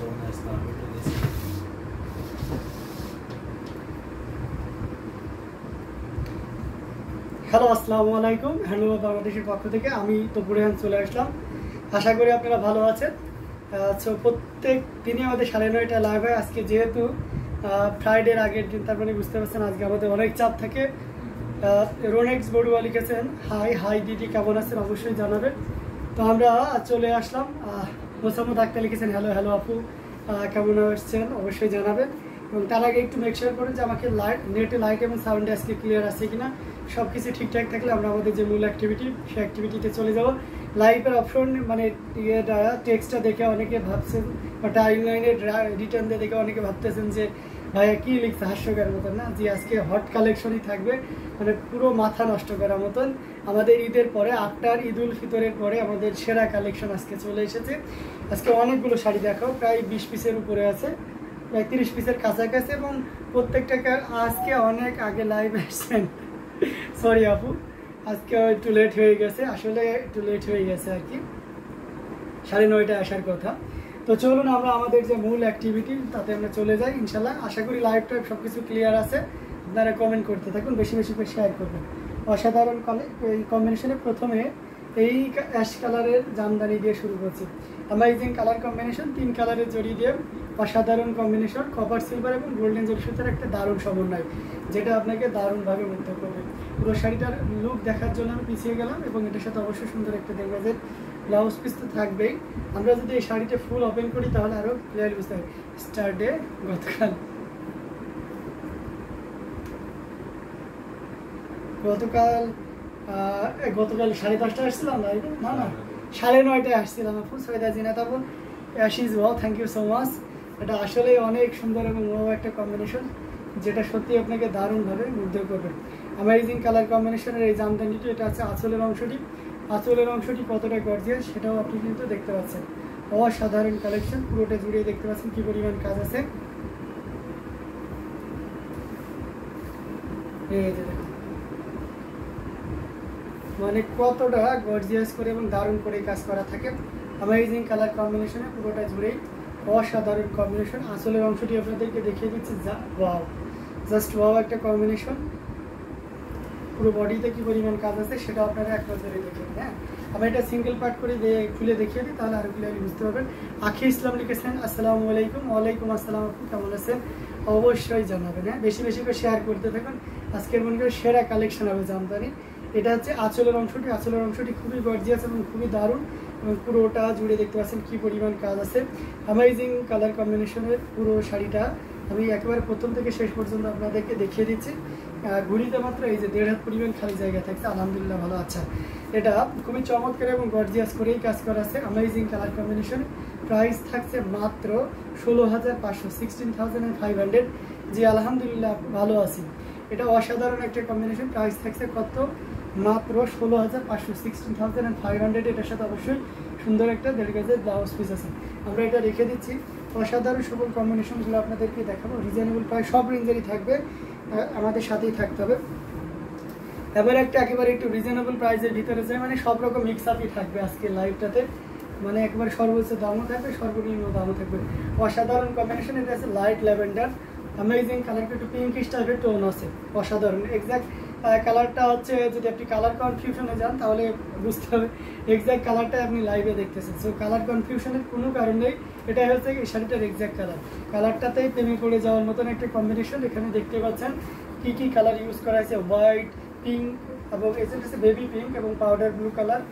Hello, আসসালামু আলাইকুম। Handloom বাংলাদেশের পক্ষ থেকে আমি তো বুড়েহান চলে আসলাম। আশা করি আপনারা ভালো আছেন। প্রত্যেক দিনই আমাদের 9:30 লাইভ হয়। আজকে যেহেতু ফ্রাইডের আগের দিন, তার মানে বুঝতে পারছেন আজকে আমাদের অনেক চাপ থাকে। রোনেক্স বড়ুয়া লিখেছেন হাই হাই দিদি, কেমন আছেন অবশ্যই জানাবেন। তো আমরা চলে আসলাম। মোসাম্মদ আক্তার লিখেছেন হ্যালো হ্যালো আপু, কেমন আসছেন অবশ্যই জানাবেন। এবং তার আগে একটু মেক শিওর করুন যে আমাকে নেটে লাইট এবং সাউন্ডে আজকে ক্লিয়ার আছে কিনা। সব কিছু ঠিকঠাক থাকলে আমরা আমাদের যে মূল অ্যাক্টিভিটি, সেই অ্যাক্টিভিটিতে চলে যাব। লাইভের অপশন মানে টেক্সটটা দেখে অনেকে ভাবছেন, বা টাইমলাইনের রিটার্ন দিয়ে দেখে অনেকে ভাবতেছেন যে ভাইয়া কী লিখছে, হাস্যকর মতন না। যে আজকে হট কালেকশনই থাকবে, মানে পুরো মাথা নষ্ট করার মতন। আমাদের ঈদের পরে, আফটার ঈদ উল ফিতরের পরে আমাদের সেরা কালেকশন আজকে চলে এসেছে। আজকে অনেকগুলো শাড়ি দেখাও, প্রায় 20 পিসের উপরে আছে, প্রায় 30 পিসের কাছাকাছি। এবং প্রত্যেকটা আজকে অনেক আগে লাইভ আসছেন, সরি আপু, আজকে একটু লেট হয়ে গেছে, আসলে একটু লেট হয়ে গেছে আর কি, 9:30 আসার কথা। তো চলুন আমরা আমাদের যে মূল অ্যাক্টিভিটি তাতে আমরা চলে যাই ইনশাল্লাহ। আশা করি লাইভ টাইভ সব কিছু ক্লিয়ার আছে। আপনারা কমেন্ট করতে থাকুন, বেশি বেশি করে শেয়ার করবেন। অসাধারণ এই কম্বিনেশনে প্রথমে এই অ্যাশ কালারের জামদানি দিয়ে শুরু করছি। অ্যামাইজিং কালার কম্বিনেশন, 3 কালারের জড়ি দিয়ে অসাধারণ কম্বিনেশন, কপার সিলভার এবং গোল্ডেন জরি সুতার একটা দারুণ সমন্বয়, যেটা আপনাকে দারুণভাবে মুগ্ধ করবে। পুরো শাড়িটার লুক দেখার জন্য আমি পিছিয়ে গেলাম, এবং এটার সাথে অবশ্যই সুন্দর একটা দেখবেন ব্লাউজ পিস তো থাকবেই। আমরা যদি এই শাড়িটা ফুল ওপেন করি তাহলে আরও ক্লিয়ার বুঝতে হবে। স্টার্টে গতকাল 10:30 আসছিলাম লাইভে, না 9:30 আসছিলাম আপু। সৈয়দা জিনাত আপু, অ্যাশিজ wow, thank you so much. এটা আসলে অনেক সুন্দর এবং ওয়াও একটা কম্বিনেশন, যেটা সত্যি আপনাকে দারুণভাবে মুগ্ধ করবে। অ্যামেজিং কালার কম্বিনেশনের এই জামদানিটি, এটা আছে আঁচলের অংশটি। আঁচলের অংশটি কতটা গর্জিয়াস সেটাও আপনি কিন্তু দেখতে পাচ্ছেন। অসাধারণ কালেকশন, পুরোটা জুড়ে দেখতে পাচ্ছেন কি পরিমাণ কাজ আছে। এই যে দেখুন, মানে কতটা গর্জিয়াস করে এবং দারুণ করে কাজ করা থাকে। অ্যামেজিং কালার কম্বিনেশনে পুরোটা জুড়েই অসাধারণ কম্বিনেশন। আঁচলের অংশটি আপনাদেরকে দেখিয়ে দিচ্ছি, ওয়াও, জাস্ট ওয়াও একটা কম্বিনেশন। পুরো বডিতে কি পরিমাণ কাজ আছে সেটা আপনারা এক নজরে দেখে নিন। হ্যাঁ, আমি এটা সিঙ্গেল পার্ট করে খুলে দেখিয়ে দিই, তাহলে আরও ক্লিয়ারলি বুঝতে পারবেন। আখি ইসলাম লিখেছেন আসসালামু আলাইকুম। ওয়ালাইকুম আসসালাম আপু, কেমন আছেন অবশ্যই জানাবেন। হ্যাঁ, বেশি বেশি করে শেয়ার করতে থাকুন। আজকের মনে করে সেরা কালেকশন হবে জামদানি। এটা হচ্ছে আঁচলের অংশটি। আঁচলের অংশটি খুবই গর্জিয়াস এবং খুবই দারুণ, এবং পুরোটা জুড়ে দেখতে পাচ্ছেন কি পরিমাণ কাজ আছে। অ্যামেজিং কালার কম্বিনেশনের পুরো শাড়িটা আমি একেবারে প্রথম থেকে শেষ পর্যন্ত আপনাদেরকে দেখিয়ে দিচ্ছি। ঘুরিতে মাত্র এই যে 1.5 হাত পরিমাণ খালি জায়গা থাকছে, আলহামদুলিল্লাহ ভালো। আচ্ছা, এটা খুবই চমৎকার এবং গর্জিয়াস করেই কাজ করা আছে। অ্যামেজিং কালার কম্বিনেশন, প্রাইস থাকছে মাত্র 16,500, 16,500। জি আলহামদুলিল্লাহ ভালো আছি। এটা অসাধারণ একটা কম্বিনেশন। প্রাইস থাকছে কত? মাত্র 16,500, 16,500। এটার সাথে অবশ্যই সুন্দর একটা 1.5 গজের ব্লাউজ পিস আছে। আমরা এটা রেখে দিচ্ছি। অসাধারণ সকল কম্বিনেশনগুলো আপনাদেরকে দেখাবো। রিজনেবল প্রায় সব রেঞ্জেরই থাকবে, আমাদের সাথেই থাকতে হবে। এবার একেবারে একটু রিজনেবল প্রাইসের ভিতরে যায়, মানে সব রকম মিক্স আপই থাকবে আজকে লাইভটাতে। মানে একবারে সর্বোচ্চ দামও থাকবে, সর্বনিম্ন দামও থাকবে। অসাধারণ কম্বিনেশন। এটা আছে লাইট ল্যাভেন্ডার, অ্যামেজিং কালারটা একটু পিঙ্কিশ টাইপের টোন আছে, অসাধারণ। এক্স্যাক্ট কালারটা হচ্ছে, যদি আপনি কালার কনফিউশনে যান তাহলে বুঝতে হবে এক্স্যাক্ট কালারটা আপনি লাইভে দেখতেছেন। সো কালার কনফিউশনের কোনো কারণ নেই, এটাই হচ্ছে এই শাড়িটার এক্স্যাক্ট কালার। কালারটাতেই প্রেমে পড়ে যাওয়ার মতন একটা কম্বিনেশন। এখানে দেখতে পাচ্ছেন কি কি কালার ইউজ করা হয়েছে, হোয়াইট, পিঙ্ক, এবং এসেন্ট হচ্ছে বেবি পিঙ্ক এবং পাউডার ব্লু কালার।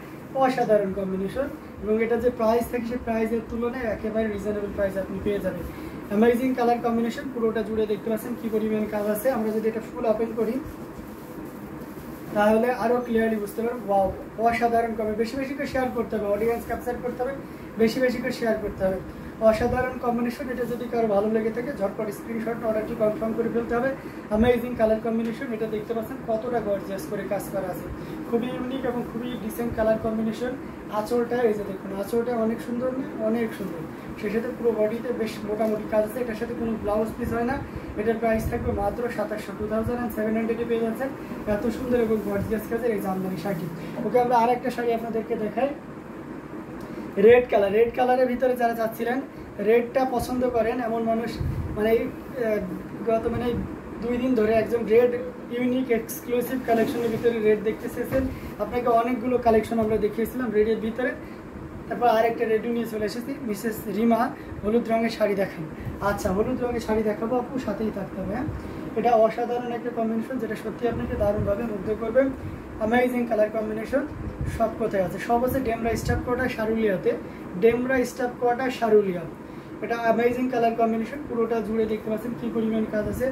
অসাধারণ কম্বিনেশন। এবং এটা যে প্রাইস থাকে সেই প্রাইসের তুলনায় একেবারে রিজনেবল প্রাইস আপনি পেয়ে যাবেন। অ্যামেজিং কালার কম্বিনেশন, পুরোটা জুড়ে দেখতে পাচ্ছেন কি পরিমাণ কাজ আছে। আমরা যদি এটা ফুল ওপেন করি তাহলে আরও ক্লিয়ারলি বুঝতে পারবেন। ওয়াও, অসাধারণ কমে। বেশি বেশি করে শেয়ার করতে হবে, অডিয়েন্স ক্যাপচার করতে হবে, বেশি বেশি করে শেয়ার করতে হবে। অসাধারণ কম্বিনেশন। এটা যদি কারো ভালো লেগে থাকে ঝটপট স্ক্রিনশট অর্ডারটি কনফার্ম করে ফেলতে হবে। Amazing colour combination. এটা দেখতে পাচ্ছেন কতটা গর্জিয়াস করে কাজ করা আছে, খুবই ইউনিক এবং খুবই ডিসেন্ট কালার কম্বিনেশন। আঁচলটা এই যে দেখুন, আঁচলটা অনেক সুন্দর না, অনেক সুন্দর। সেই সাথে পুরো বডিতে বেশ মোটামুটি কাজ আছে। এটার সাথে কোনো ব্লাউজ পিস হয় না। এটার প্রাইস থাকবে মাত্র 2700, 2700 পেয়ে যাচ্ছেন এত সুন্দর এবং গর্জিয়াস কাজের এই জামদানি শাড়ি। ওকে, আমরা আর একটা শাড়ি আপনাদেরকে দেখাই। Red colour. রেড কালারের ভিতরে যারা চাচ্ছিলেন রেডটা পছন্দ করেন এমন মানুষ মানে গত 2 দিন ধরে একজন রেড ইউনিক এক্সক্লুসিভ কালেকশনের ভিতরে রেড দেখতে চেয়েছেন। আপনাকে অনেকগুলো কালেকশন আমরা দেখিয়েছিলাম রেডের ভিতরে, তারপর আরেকটা রেডি নিয়ে চলে এসেছি। মিসেস রিমা হলুদ রঙের শাড়ি দেখান। আচ্ছা, হলুদ রঙের শাড়ি দেখাবো আপু, সাথেই থাকতে হবে। হ্যাঁ, এটা অসাধারণ একটা কম্বিনেশন যেটা সত্যি আপনাকে দারুণভাবে মুগ্ধ করবে। অ্যামেজিং কালার কম্বিনেশন, সব কোথায় আছে? সব আছে ডেমরা স্টাফ কোয়ার্টার শারুলিয়াতে, ডেমরা স্টাফ কোয়ার্টার শারুলিয়া। এটা অ্যামেজিং কালার কম্বিনেশন, পুরোটা জুড়ে দেখতে পাচ্ছেন কি পরিমাণ কাজ আছে।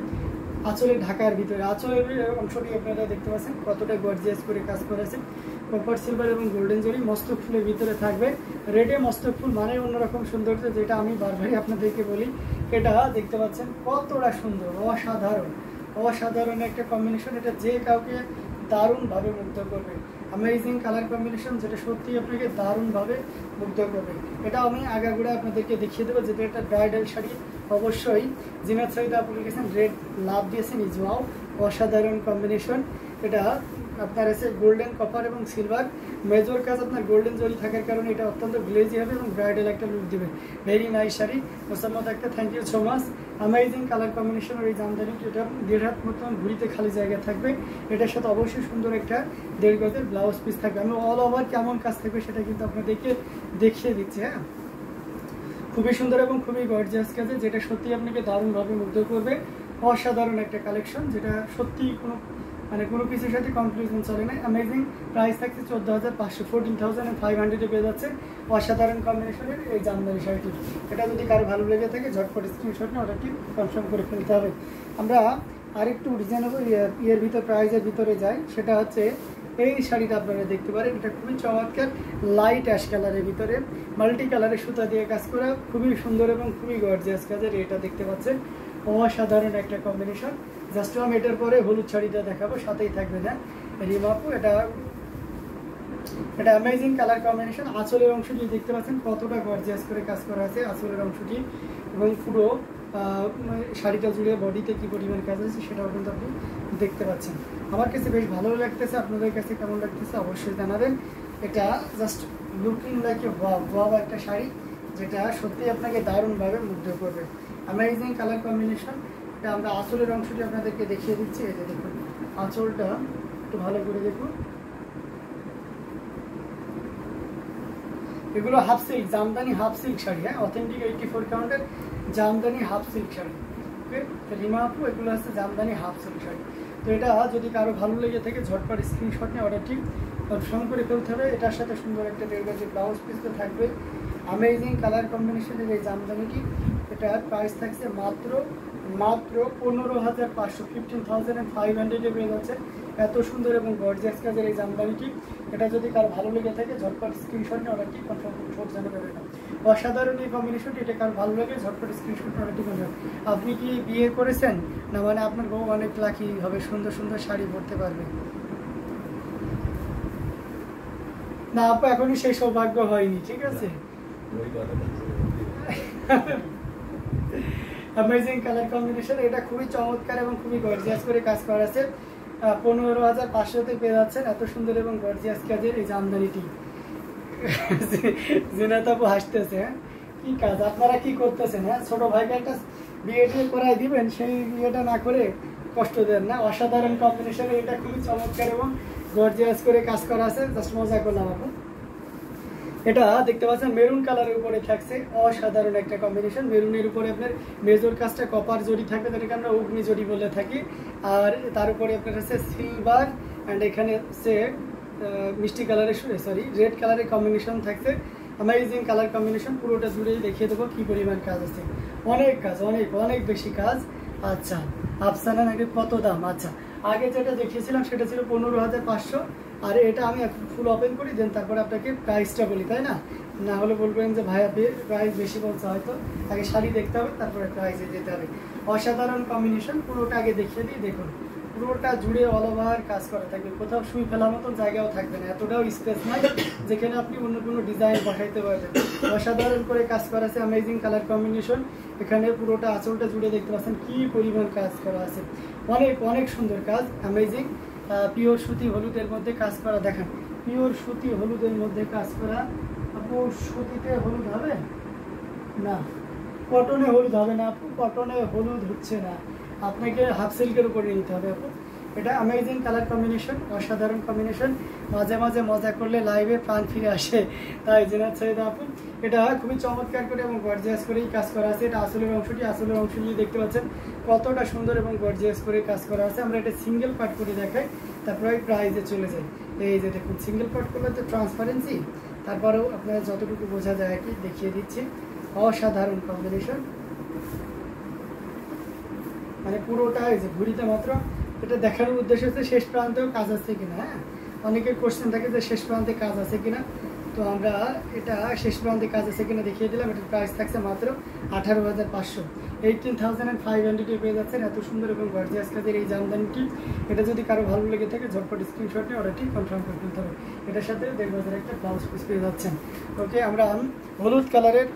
আঁচলের ঢাকার ভিতরে আঁচলের অংশটি আপনারা দেখতে পাচ্ছেন কতটা গর্জিয়াস করে কাজ করেছে। কপার সিলভার এবং গোল্ডেন জরি মস্তক ফুলের ভিতরে থাকবে। রেডে মস্তক ফুল মানে অন্যরকম সৌন্দর্য, যেটা আমি বারবারই আপনাদেরকে বলি। এটা দেখতে পাচ্ছেন কতটা সুন্দর, অসাধারণ অসাধারণ একটা কম্বিনেশন। এটা যে কাউকে দারুণভাবে মুগ্ধ করবে। অ্যামেজিং কালার কম্বিনেশন যেটা সত্যি আপনাকে দারুণভাবে মুগ্ধ করবে। এটা আমি আগাগোড়া আপনাদেরকে দেখিয়ে দেবো, যেটা একটা ব্রাইডাল শাড়ি। অবশ্যই জিনাত সাইদা আপনি লিখেছেন রেড লাভ দিয়েছেন, ইজওয়াও অসাধারণ কম্বিনেশন। এটা আপনার আছে গোল্ডেন কপার এবং সিলভার মেজর কাজ। আপনার গোল্ডেন জরি থাকার কারণে এটা অত্যন্ত গ্লেজি হবে এবং ব্রাইডাল একটা লুক দেবে। ভেরি নাইস শাড়ি, মোসাম্মদ একটা thank you so much. Amazing colour combination. এই জামদানি এটা 1.5 হাত মতন ঘুরিতে খালি জায়গা থাকবে। এটার সাথে অবশ্যই সুন্দর একটা 1.5 গজের ব্লাউজ পিস থাকবে। আমি অল ওভার কেমন কাজ থাকবে সেটা কিন্তু আপনাদেরকে দেখিয়ে দিচ্ছি। হ্যাঁ, খুবই সুন্দর এবং খুবই গর্জিয়াস কাজে, যেটা সত্যি আপনাকে দারুণভাবে মুগ্ধ করবে। অসাধারণ একটা কালেকশন, যেটা সত্যি কোনো কিছুর সাথে কনক্লুশন চলে না। অ্যামেজিং প্রাইস থাকছে 14,500, 14,500 পেয়ে যাচ্ছে। অসাধারণ কম্বিনেশনের এই জামদানি শাড়িটি। এটা যদি কারো ভালো লেগে থাকে ঝটপট স্ক্রিনশট নিয়ে অর্ডারটি কনফার্ম করে ফেলতে হবে। আমরা আরেকটু রিজনেবল ইয়ের ভিতর প্রাইসের ভিতরে যাই, সেটা হচ্ছে এই শাড়িটা আপনারা দেখতে পারেন। এটা খুবই চমৎকার লাইট অ্যাশ কালারের ভিতরে মাল্টি কালারের সুতা দিয়ে কাজ করা, খুবই সুন্দর এবং খুবই গর্জিয়াস কাজের। এটা দেখতে পাচ্ছেন অসাধারণ একটা কম্বিনেশন। জাস্ট আমি এটার পরে হলুদ শাড়িটা দেখাবো, সাথেই থাকবে না রিমাপু। এটা অ্যামেজিং কালার কম্বিনেশন। আঁচলের অংশটি দেখতে পাচ্ছেন কতটা গর্জিয়াস করে কাজ করা আছে আঁচলের অংশটি, এবং পুরো শাড়িটা জুড়ে বডিতে কি পরিমাণ কাজ আছে সেটাও কিন্তু আপনি দেখতে পাচ্ছেন। আমার কাছে বেশ ভালো লাগতেছে, আপনাদের কাছে কেমন লাগতেছে অবশ্যই জানাবেন। এটা just looking like a wow একটা শাড়ি, যেটা সত্যি আপনাকে দারুণভাবে মুগ্ধ করবে। Amazing colour combination. এটা আমরা আঁচলের অংশটি আপনাদেরকে দেখিয়ে দিচ্ছি। এই যে দেখুন আঁচলটা একটু ভালো করে দেখুন। এগুলো half silk jamdani half silk sari. হ্যাঁ, অথেন্টিক 84 কাউন্টের jamdani half silk sari. Okay Rima আপু, এগুলো হচ্ছে জামদানি হাফ সিল্ক শাড়ি। তো এটা যদি কারো ভালো লেগে থাকে ঝটপট স্ক্রিনশট নিয়ে অর্ডারটি কনফার্ম করে ফেলতে হবে। এটার সাথে সুন্দর একটা 1.5 গজের ব্লাউজ পিসও থাকবে। অ্যামেজিং কালার কম্বিনেশনের এই জামদানিটি, এটার প্রাইস থাকছে মাত্র 15,500, 15,500 পেয়ে যাচ্ছে। এত সুন্দর এবং গর্জিয়াস কাজের এই জামদানিটি। এটা যদি কারো ভালো লেগে থাকে ঝটপট স্ক্রিনশট নিয়ে অর্ডারটি কনফার্ম করে জানাতে পারবেন। অসাধারণ এই কম্বিনেশনটি, এটা কারো ভালো লাগে ঝটপট স্ক্রিনশট নিয়ে অর্ডারটি করবেন। আপনি কি বিয়ে করেছেন? না মানে আপনার বউ অনেক লাকি হবে, সুন্দর সুন্দর শাড়ি পরতে পারবে। না আপু, এখনই সেই সৌভাগ্য হয়নি, ঠিক আছে। Amazing colour combination. এটা খুবই চমৎকার এবং খুবই গর্জিয়াস করে কাজ করা আছে। 15,500-তে পেয়ে যাচ্ছেন এত সুন্দর এবং গর্জিয়াস কাজের এই জামদানিটি। জিনাত আপু হাসতেছে। হ্যাঁ, কি কাজ আপনারা কি করতেছেন? হ্যাঁ, ছোট ভাইকে একটা বিয়ে করাই দিবেন, সেই বিয়েটা না করে কষ্ট দেন না। অসাধারণ কম্বিনেশন। এটা খুবই চমৎকার এবং গর্জিয়াস করে কাজ করা আছে। জাস্ট মজা করলাম আপু। এটা দেখতে পাচ্ছেন মেরুন কালারের উপরে থাকছে, অসাধারণ একটা কম্বিনেশন। মেরুনের উপরে আপনার মেজর কাজটা কপার জড়ি থাকবে, যেটাকে আমরা অগ্নি জড়ি বলে থাকি। আর তার উপরে আপনার হচ্ছে সিলভার অ্যান্ড এখানে হচ্ছে মিষ্টি কালারের রেড কালারের কম্বিনেশন থাকছে। Amazing colour combination. পুরোটা জুড়েই দেখিয়ে দেবো কী পরিমাণ কাজ আছে। অনেক কাজ, অনেক অনেক বেশি কাজ। আচ্ছা, আফসানা নাকি কত দাম? আচ্ছা, আগে যেটা দেখিয়েছিলাম সেটা ছিল 15,500, আর এটা আমি ফুল ওপেন করি দেন তারপরে আপনাকে প্রাইসটা বলি, তাই না? না হলে বলবেন যে ভাই আপনি প্রাইস বেশি বলছে, হয়তো আগে শাড়ি দেখতে হবে তারপরে প্রাইসে যেতে হবে। অসাধারণ কম্বিনেশন। পুরোটা আগে দেখিয়ে দিই, দেখুন পুরোটা জুড়ে অল ওভার কাজ করা থাকবে, কোথাও সুই ফেলার মতন জায়গাও থাকবে না, এতটাও স্পেস নাই যেখানে আপনি অন্য কোনো ডিজাইন বসাইতে পারবেন। অসাধারণ করে কাজ করা আছে। Amazing colour combination. এখানে পুরোটা আঁচলটা জুড়ে দেখতে পাচ্ছেন কি পরিমাণ কাজ করা আছে। অনেক অনেক সুন্দর কাজ। অ্যামেজিং পিওর সুতি হলুদের মধ্যে কাজ করা। দেখেন পিওর সুতি হলুদের মধ্যে কাজ করা। আপু সুতিতে হলুদ হবে না? কটনে হলুদ হবে না আপু, কটনে হলুদ হচ্ছে না, আপনাকে হাফ সিল্কের উপরে নিতে হবে আপু। এটা অ্যামেজিং কালার কম্বিনেশন, অসাধারণ কম্বিনেশন, মাঝে মাঝে মজা করলে লাইভে প্রাণ ফিরে আসে, তাই জেনার চাহিদা আপু। এটা খুবই চমৎকার করে এবং গর্জিয়াস করেই কাজ করা আছে। এটা আসলের অংশটি, আসলের অংশটি দেখতে পাচ্ছেন কতটা সুন্দর এবং গর্জিয়াস করে কাজ করা আছে। আমরা এটা সিঙ্গেল পার্ট করে দেখাই, তারপরে প্রাইজে চলে যাই। এই যে দেখুন সিঙ্গেল পার্ট করলে তো ট্রান্সপারেন্সি, তারপরেও আপনারা যতটুকু বোঝা যায় আর কি দেখিয়ে দিচ্ছি। অসাধারণ কম্বিনেশন, মানে পুরোটাই যে ঘুরিতে মাত্র এটা দেখানোর উদ্দেশ্য হচ্ছে শেষ প্রান্তেও কাজ আছে কিনা। হ্যাঁ, অনেকের কোশ্চেন থাকে যে শেষ প্রান্তে কাজ আছে কিনা, তো আমরা এটা শেষ প্রান্তে কাজ আছে কিনা দেখিয়ে দিলাম। এটার প্রাইস থাকছে মাত্র 18,500, 18,500 পেয়ে যাচ্ছেন এত সুন্দর এবং গর্জিয়াস কাজের এই জামদানিটি। এটা যদি কারো ভালো লেগে থাকে ঝটপট স্ক্রিনশট নিয়ে অর্ডারটি কনফার্ম করে ফেলতে হবে। এটার সাথে 1,500 একটা ব্লাউজ পিস পেয়ে যাচ্ছেন। ওকে, আমরা হলুদ কালারের